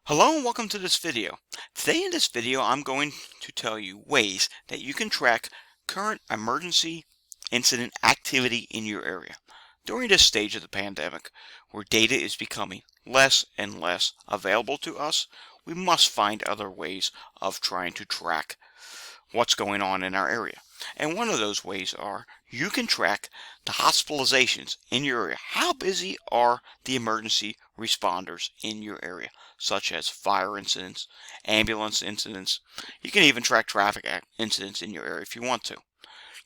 Hello and welcome to this video. Today in this video I'm going to tell you ways that you can track current emergency incident activity in your area. During this stage of the pandemic, where data is becoming less and less available to us, we must find other ways of trying to track what's going on in our area. And one of those ways are you can track the hospitalizations in your area. How busy are the emergency responders in your area, such as fire incidents, ambulance incidents. You can even track traffic incidents in your area if you want to.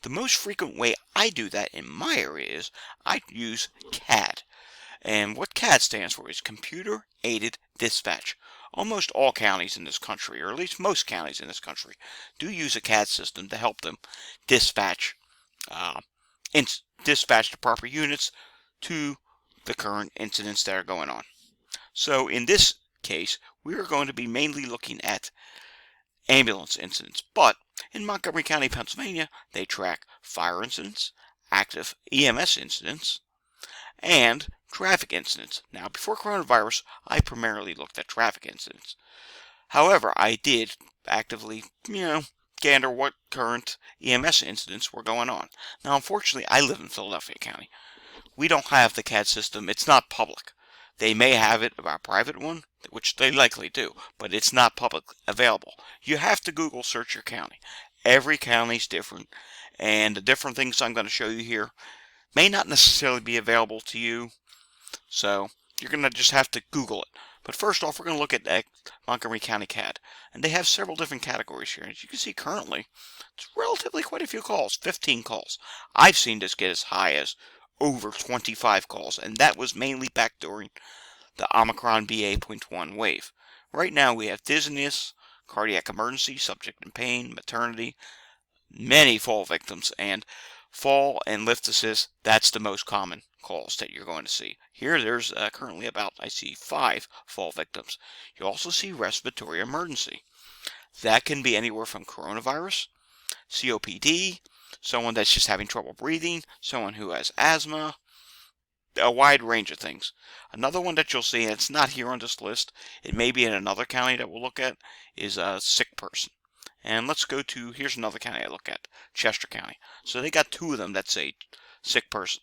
The most frequent way I do that in my area is I use CAD. And what CAD stands for is Computer Aided Dispatch. Almost all counties in this country, or at least most counties in this country, do use a CAD system to help them dispatch uh, dispatch the proper units to the current incidents that are going on. So in this case, we are going to be mainly looking at ambulance incidents, but in Montgomery County, Pennsylvania, they track fire incidents, active EMS incidents, and traffic incidents. Now, before coronavirus, I primarily looked at traffic incidents. However, I did actively, gander what current EMS incidents were going on. Now, unfortunately, I live in Philadelphia County. We don't have the CAD system. It's not public. They may have it, a private one, which they likely do, but it's not public available. You have to Google search your county. Every county's different, and the different things I'm going to show you here may not necessarily be available to you, so you're going to just have to Google it. But first off, we're going to look at Montgomery County CAD, and they have several different categories here. As you can see currently, it's relatively quite a few calls, 15 calls. I've seen this get as high as over 25 calls, and that was mainly back during the Omicron BA.1 wave. Right now we have dizziness, cardiac emergency, subject in pain, maternity, many fall victims, and fall and lift assist. That's the most common calls that you're going to see. Here there's currently about, I see, 5 fall victims. You also see respiratory emergency. That can be anywhere from coronavirus, COPD, someone that's just having trouble breathing, someone who has asthma, a wide range of things. Another one that you'll see, and it's not here on this list, it may be in another county that we'll look at, is a sick person. And let's go to, here's another county I look at, Chester County. So they got 2 of them that say sick person.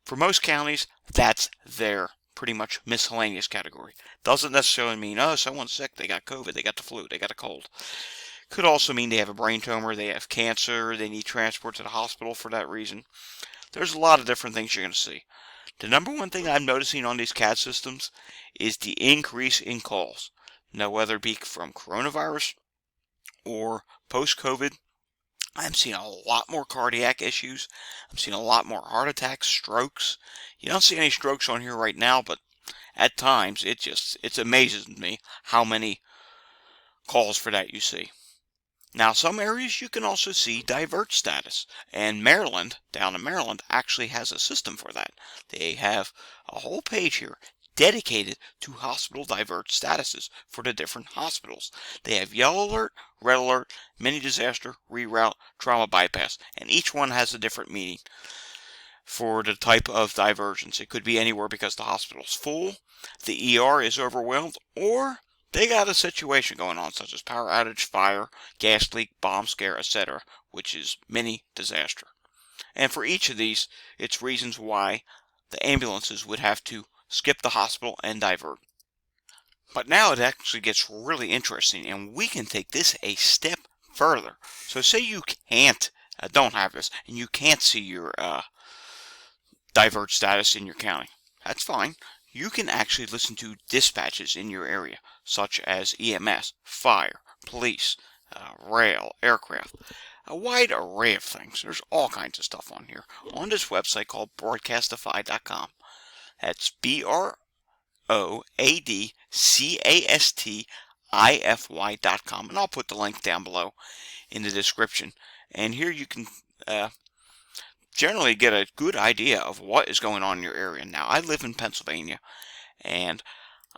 For most counties, that's their pretty much miscellaneous category. Doesn't necessarily mean, oh, someone's sick, they got COVID, they got the flu, they got a cold. Could also mean they have a brain tumor, they have cancer, they need transport to the hospital for that reason. There's a lot of different things you're going to see. The number one thing I'm noticing on these CAD systems is the increase in calls. Now, whether it be from coronavirus or post-COVID, I'm seeing a lot more cardiac issues. I'm seeing a lot more heart attacks, strokes. You don't see any strokes on here right now, but at times it amazes me how many calls for that you see. Now, some areas you can also see divert status, and Maryland, down in Maryland, actually has a system for that. They have a whole page here dedicated to hospital divert statuses for the different hospitals. They have yellow alert, red alert, mini disaster, reroute, trauma bypass, and each one has a different meaning for the type of diversions. It could be anywhere because the hospital's full, the ER is overwhelmed, or they got a situation going on, such as power outage, fire, gas leak, bomb scare, etc., which is mini disaster. And for each of these, it's reasons why the ambulances would have to skip the hospital and divert. But now it actually gets really interesting, and we can take this a step further. So say you don't have this, and you can't see your divert status in your county. That's fine. You can actually listen to dispatches in your area, such as EMS, fire, police, rail, aircraft, a wide array of things. There's all kinds of stuff on here on this website called broadcastify.com. That's BROADCASTIFY.com, and I'll put the link down below in the description. And here you can generally get a good idea of what is going on in your area. Now, I live in Pennsylvania, and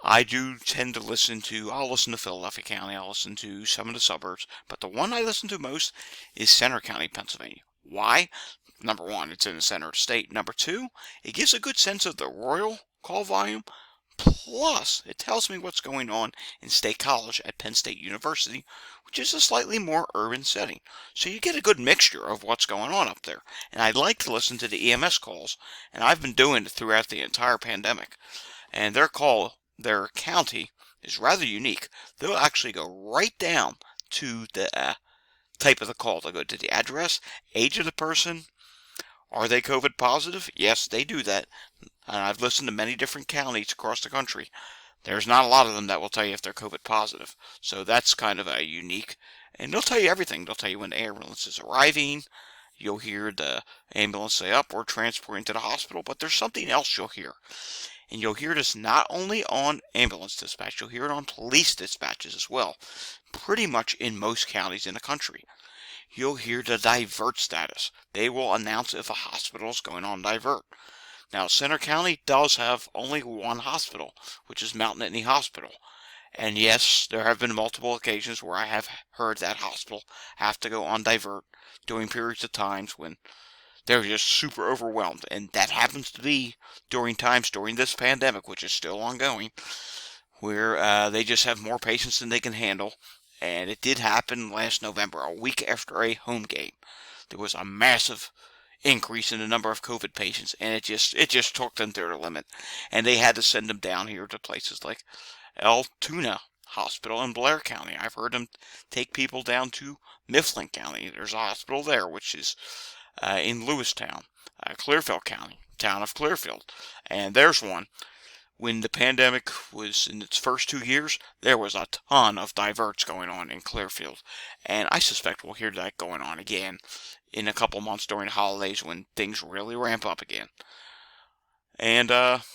I do tend to I'll listen to Philadelphia County, I'll listen to some of the suburbs, but the one I listen to most is Center County, Pennsylvania. Why? Number one, it's in the center of the state. Number two, it gives a good sense of the rural call volume, Plus, it tells me what's going on in State College at Penn State University, which is a slightly more urban setting. So you get a good mixture of what's going on up there. And I like to listen to the EMS calls, and I've been doing it throughout the entire pandemic. And their county is rather unique. They'll actually go right down to the type of the call. They'll go to the address, age of the person. Are they COVID positive? Yes, they do that. And I've listened to many different counties across the country. There's not a lot of them that will tell you if they're COVID positive. So that's kind of a unique. And they'll tell you everything. They'll tell you when the ambulance is arriving. You'll hear the ambulance say, "Up, we're transporting to the hospital." But there's something else you'll hear. And you'll hear this not only on ambulance dispatch, you'll hear it on police dispatches as well. Pretty much in most counties in the country. You'll hear the divert status. They will announce if a hospital is going on divert. Now, Centre County does have only one hospital, which is Mount Nittany Hospital. And yes, there have been multiple occasions where I have heard that hospital have to go on divert during periods of times when they're just super overwhelmed. And that happens to be during times during this pandemic, which is still ongoing, where they just have more patients than they can handle. And it did happen last November, a week after a home game. There was a massive increase in the number of COVID patients, and it just took them to their limit. And they had to send them down here to places like Altoona Hospital in Blair County. I've heard them take people down to Mifflin County. There's a hospital there, which is in Lewistown, Clearfield County, town of Clearfield. And there's one. When the pandemic was in its first 2 years, there was a ton of diverts going on in Clearfield. And I suspect we'll hear that going on again in a couple months during the holidays when things really ramp up again. And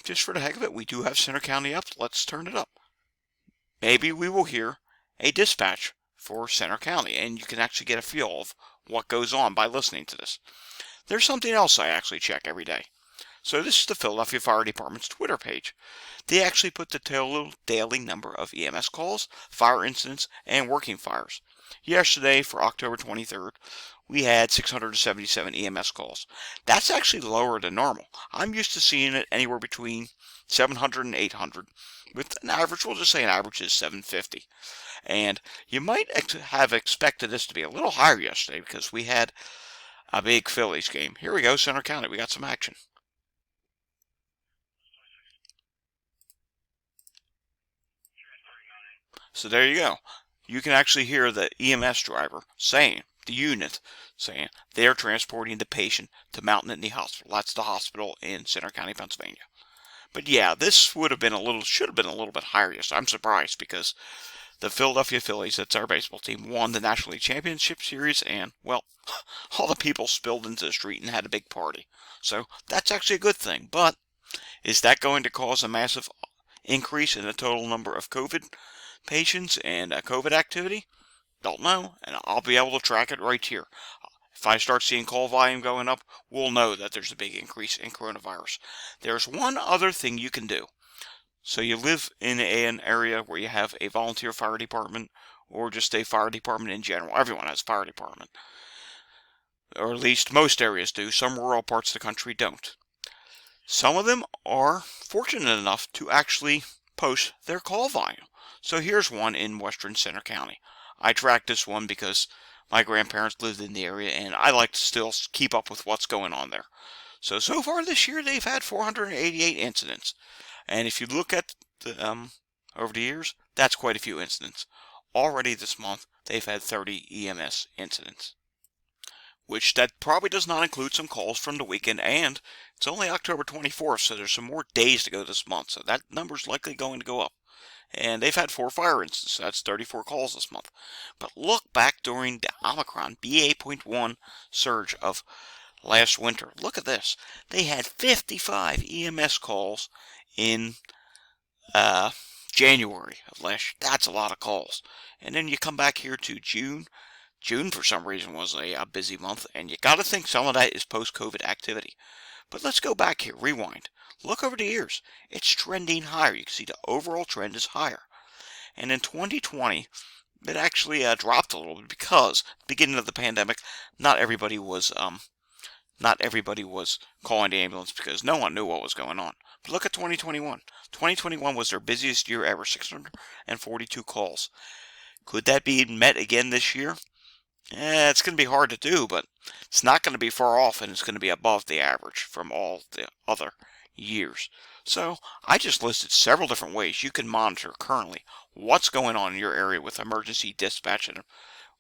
just for the heck of it, we do have Centre County up. Let's turn it up. Maybe we will hear a dispatch for Centre County, and you can actually get a feel of what goes on by listening to this. There's something else I actually check every day. So this is the Philadelphia Fire Department's Twitter page. They actually put the total daily number of EMS calls, fire incidents, and working fires. Yesterday, for October 23rd, we had 677 EMS calls. That's actually lower than normal. I'm used to seeing it anywhere between 700 and 800, with an average, we'll just say an average is 750. And you might have expected this to be a little higher yesterday because we had a big Phillies game. Here we go, Centre County. We got some action. So there you go. You can actually hear the EMS driver saying, the unit saying, they are transporting the patient to Mount Nittany Hospital. That's the hospital in Centre County, Pennsylvania. But yeah, this should have been a little bit higher. Yes, I'm surprised because the Philadelphia Phillies, that's our baseball team, won the National League Championship Series, and, well, all the people spilled into the street and had a big party. So that's actually a good thing. But is that going to cause a massive increase in the total number of COVID patients and COVID activity? Don't know, and I'll be able to track it right here. If I start seeing call volume going up, we'll know that there's a big increase in coronavirus. There's one other thing you can do. So you live in an area where you have a volunteer fire department, or just a fire department in general. Everyone has a fire department. Or at least most areas do. Some rural parts of the country don't. Some of them are fortunate enough to actually post their call volume. So here's one in western Centre County. I tracked this one because my grandparents lived in the area, and I like to still keep up with what's going on there. So far this year, they've had 488 incidents. And if you look at over the years, that's quite a few incidents. Already this month, they've had 30 EMS incidents. Which that probably does not include some calls from the weekend, and it's only October 24th, so there's some more days to go this month. So that number's likely going to go up. And they've had 4 fire incidents, so that's 34 calls this month. But look back during the Omicron BA.1 surge of last winter. Look at this. They had 55 EMS calls in January of last year. That's a lot of calls. And then you come back here to June. June, for some reason, was a busy month, and you got to think some of that is post-COVID activity. But let's go back here, rewind. Look over the years. It's trending higher. You can see the overall trend is higher. And in 2020, it actually dropped a little bit because at the beginning of the pandemic, not everybody was not everybody was calling the ambulance because no one knew what was going on. But look at 2021. 2021 was their busiest year ever, 642 calls. Could that be met again this year? It's going to be hard to do, but it's not going to be far off, and it's going to be above the average from all the other years. So I just listed several different ways you can monitor currently what's going on in your area with emergency dispatch, and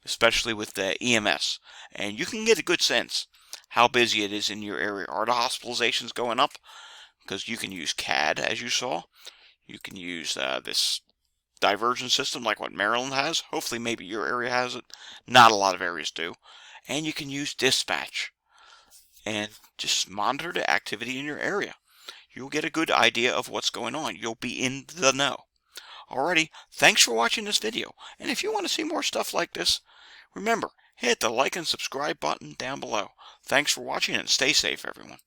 especially with the EMS. And you can get a good sense how busy it is in your area. Are the hospitalizations going up? Because you can use CAD, as you saw. You can use this diversion system like what Maryland has. Hopefully maybe your area has it. Not a lot of areas do. And you can use dispatch and just monitor the activity in your area. You'll get a good idea of what's going on. You'll be in the know. Alrighty, thanks for watching this video. And if you want to see more stuff like this, remember, hit the like and subscribe button down below. Thanks for watching and stay safe, everyone.